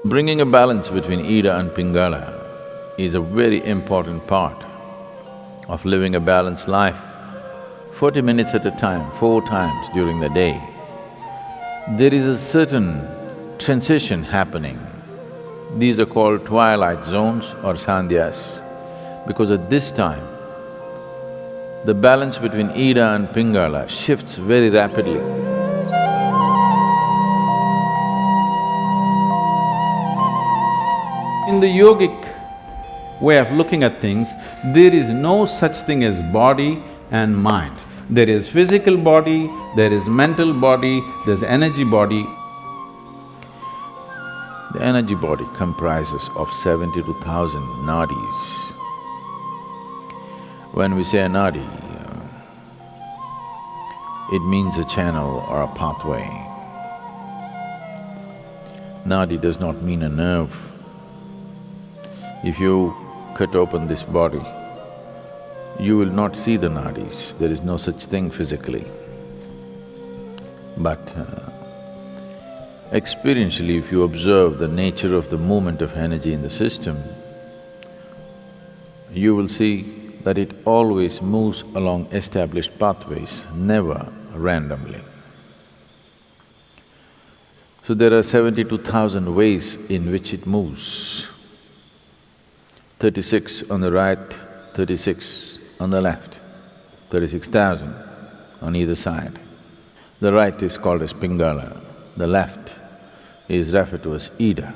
Bringing a balance between Ida and Pingala is a very important part of living a balanced life. 40 minutes at a time, 4 times during the day, there is a certain transition happening. These are called twilight zones or Sandhyas, because at this time, the balance between Ida and Pingala shifts very rapidly. In the yogic way of looking at things, there is no such thing as body and mind. There is physical body, there is mental body, there's energy body. The energy body comprises of 72,000 nadis. When we say a nadi, it means a channel or a pathway. Nadi does not mean a nerve. If you cut open this body, you will not see the nadis, there is no such thing physically. But experientially, if you observe the nature of the movement of energy in the system, you will see that it always moves along established pathways, never randomly. So there are 72,000 ways in which it moves. 36 on the right, 36 on the left, 36,000 on either side. The right is called as Pingala, the left is referred to as Ida.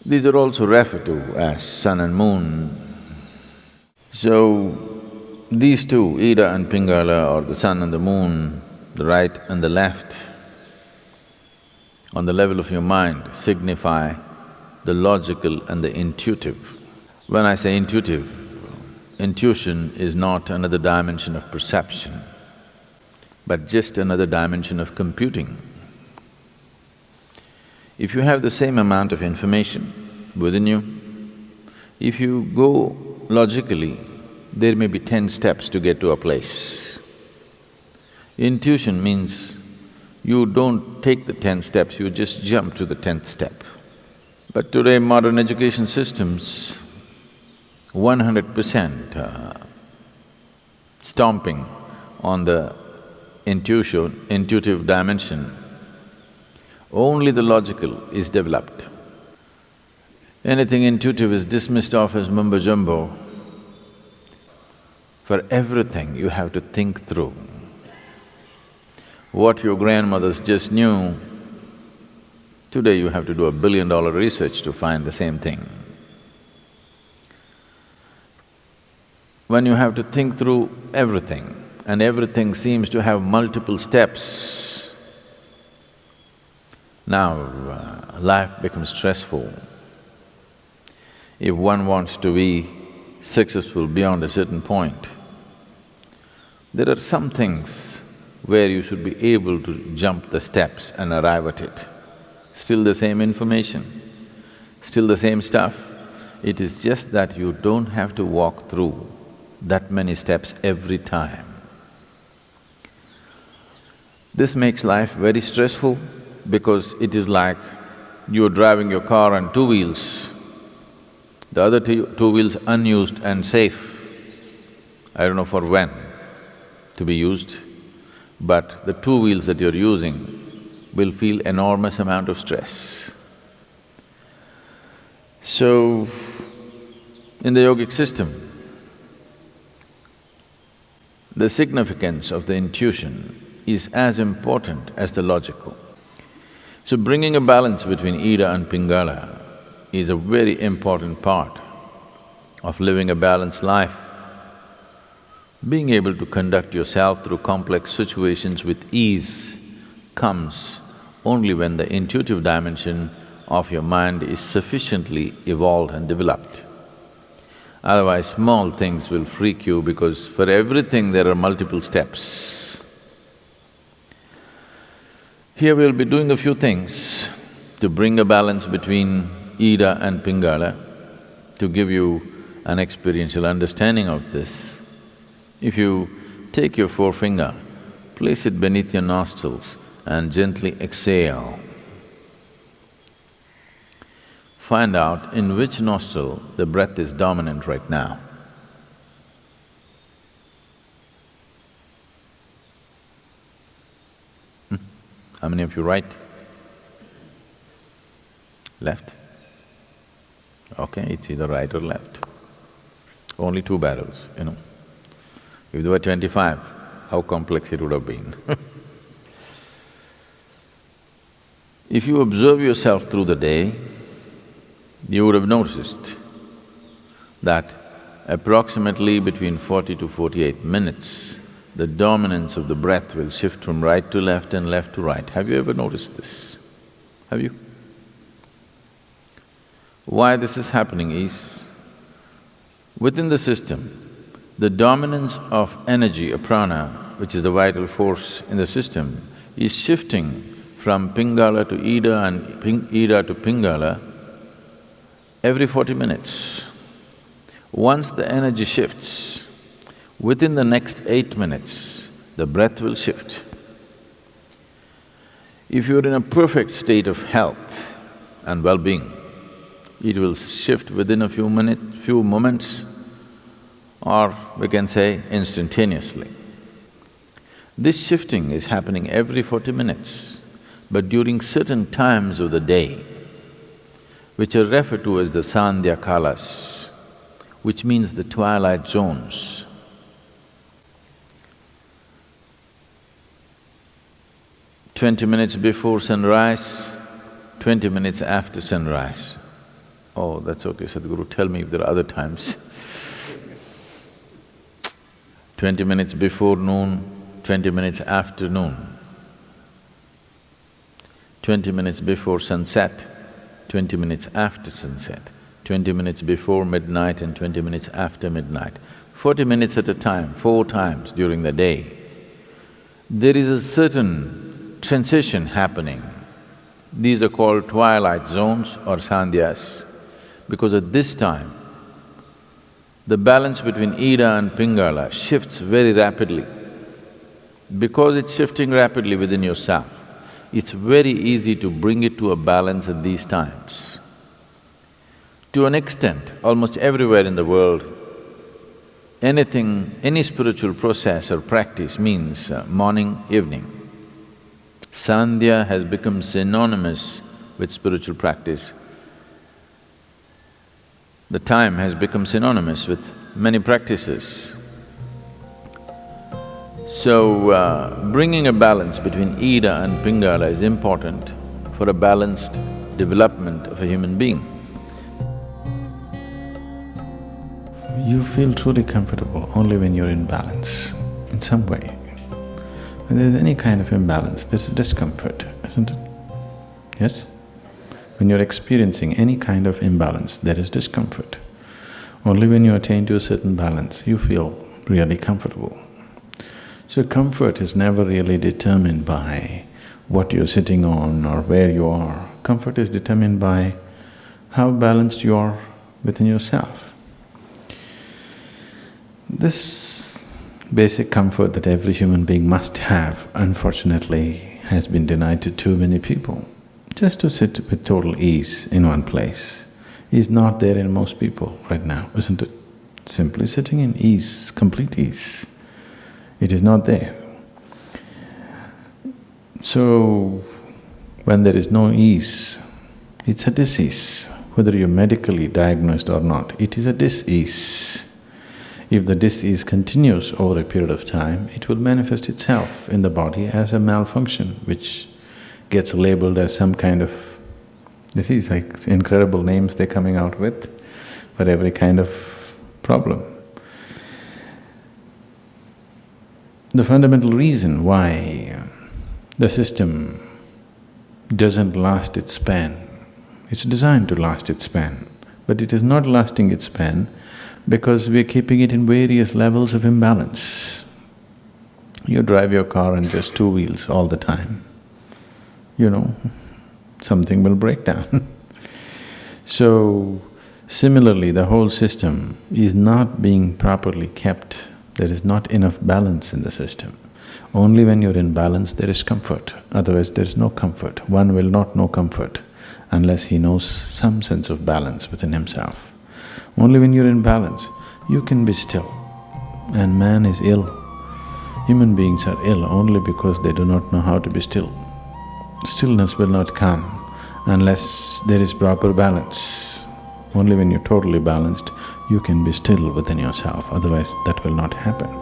These are also referred to as sun and moon. So, these two, Ida and Pingala, or the sun and the moon, the right and the left, on the level of your mind, signify the logical and the intuitive. When I say intuitive, intuition is not another dimension of perception, but just another dimension of computing. If you have the same amount of information within you, if you go logically, there may be 10 steps to get to a place. Intuition means you don't take the 10 steps, you just jump to the 10th step. But today modern education systems, 100% stomping on the intuitive dimension, only the logical is developed. Anything intuitive is dismissed off as mumbo-jumbo. For everything you have to think through. What your grandmothers just knew, today you have to do $1 billion research to find the same thing. When you have to think through everything, and everything seems to have multiple steps, now life becomes stressful. If one wants to be successful beyond a certain point, there are some things where you should be able to jump the steps and arrive at it. Still the same information, still the same stuff. It is just that you don't have to walk through that many steps every time. This makes life very stressful because it is like you're driving your car on 2 wheels, the other two wheels unused and safe. I don't know for when to be used, but the 2 wheels that you're using will feel enormous amount of stress. So, in the yogic system, the significance of the intuition is as important as the logical. So bringing a balance between Ida and Pingala is a very important part of living a balanced life. Being able to conduct yourself through complex situations with ease comes only when the intuitive dimension of your mind is sufficiently evolved and developed. Otherwise, small things will freak you because for everything there are multiple steps. Here we'll be doing a few things to bring a balance between Ida and Pingala, to give you an experiential understanding of this. If you take your forefinger, place it beneath your nostrils and gently exhale. find out in which nostril the breath is dominant right now. How many of you right? Left? Okay, it's either right or left. Only two barrels, you know. If there were 25, how complex it would have been. If you observe yourself through the day, you would have noticed that approximately between 40 to 48 minutes, the dominance of the breath will shift from right to left and left to right. Have you ever noticed this? Have you? Why this is happening is, within the system, the dominance of energy, or prana, which is the vital force in the system, is shifting from Pingala to Ida and Ida to Pingala every 40 minutes. Once the energy shifts, within the next 8 minutes, the breath will shift. If you're in a perfect state of health and well-being, it will shift within a few moments, or we can say instantaneously. This shifting is happening every 40 minutes, but during certain times of the day, which are referred to as the Sandhya kalas, which means the twilight zones. 20 minutes before sunrise, 20 minutes after sunrise. Oh, that's okay, Sadhguru, tell me if there are other times. 20 minutes before noon, 20 minutes after noon. 20 minutes before sunset, 20 minutes after sunset, 20 minutes before midnight and 20 minutes after midnight. 40 minutes at a time, 4 times during the day. There is a certain transition happening. These are called twilight zones or sandhyas, because at this time, the balance between Ida and Pingala shifts very rapidly. Because it's shifting rapidly within yourself, it's very easy to bring it to a balance at these times. To an extent, almost everywhere in the world, any spiritual process or practice means morning, evening. Sandhya has become synonymous with spiritual practice. The time has become synonymous with many practices. So, bringing a balance between Ida and Pingala is important for a balanced development of a human being. You feel truly comfortable only when you're in balance, in some way. When there's any kind of imbalance, there's a discomfort, isn't it? Yes? When you're experiencing any kind of imbalance, there is discomfort. Only when you attain to a certain balance, you feel really comfortable. So comfort is never really determined by what you're sitting on or where you are. Comfort is determined by how balanced you are within yourself. This basic comfort that every human being must have, unfortunately, has been denied to too many people. Just to sit with total ease in one place is not there in most people right now, isn't it? Simply sitting in ease, complete ease, it is not there. So, when there is no ease, it's a disease. Whether you're medically diagnosed or not, it is a dis-ease. If the dis-ease continues over a period of time, it will manifest itself in the body as a malfunction, which gets labeled as some kind of… disease, like incredible names they're coming out with for every kind of problem. The fundamental reason why the system doesn't last its span, it's designed to last its span, but it is not lasting its span because we're keeping it in various levels of imbalance. You drive your car on just 2 wheels all the time, you know, something will break down. So, similarly, the whole system is not being properly kept. There is not enough balance in the system. Only when you're in balance there is comfort, otherwise there is no comfort. One will not know comfort unless he knows some sense of balance within himself. Only when you're in balance, you can be still. And man is ill. Human beings are ill only because they do not know how to be still. Stillness will not come unless there is proper balance. Only when you're totally balanced, you can be still within yourself, otherwise that will not happen.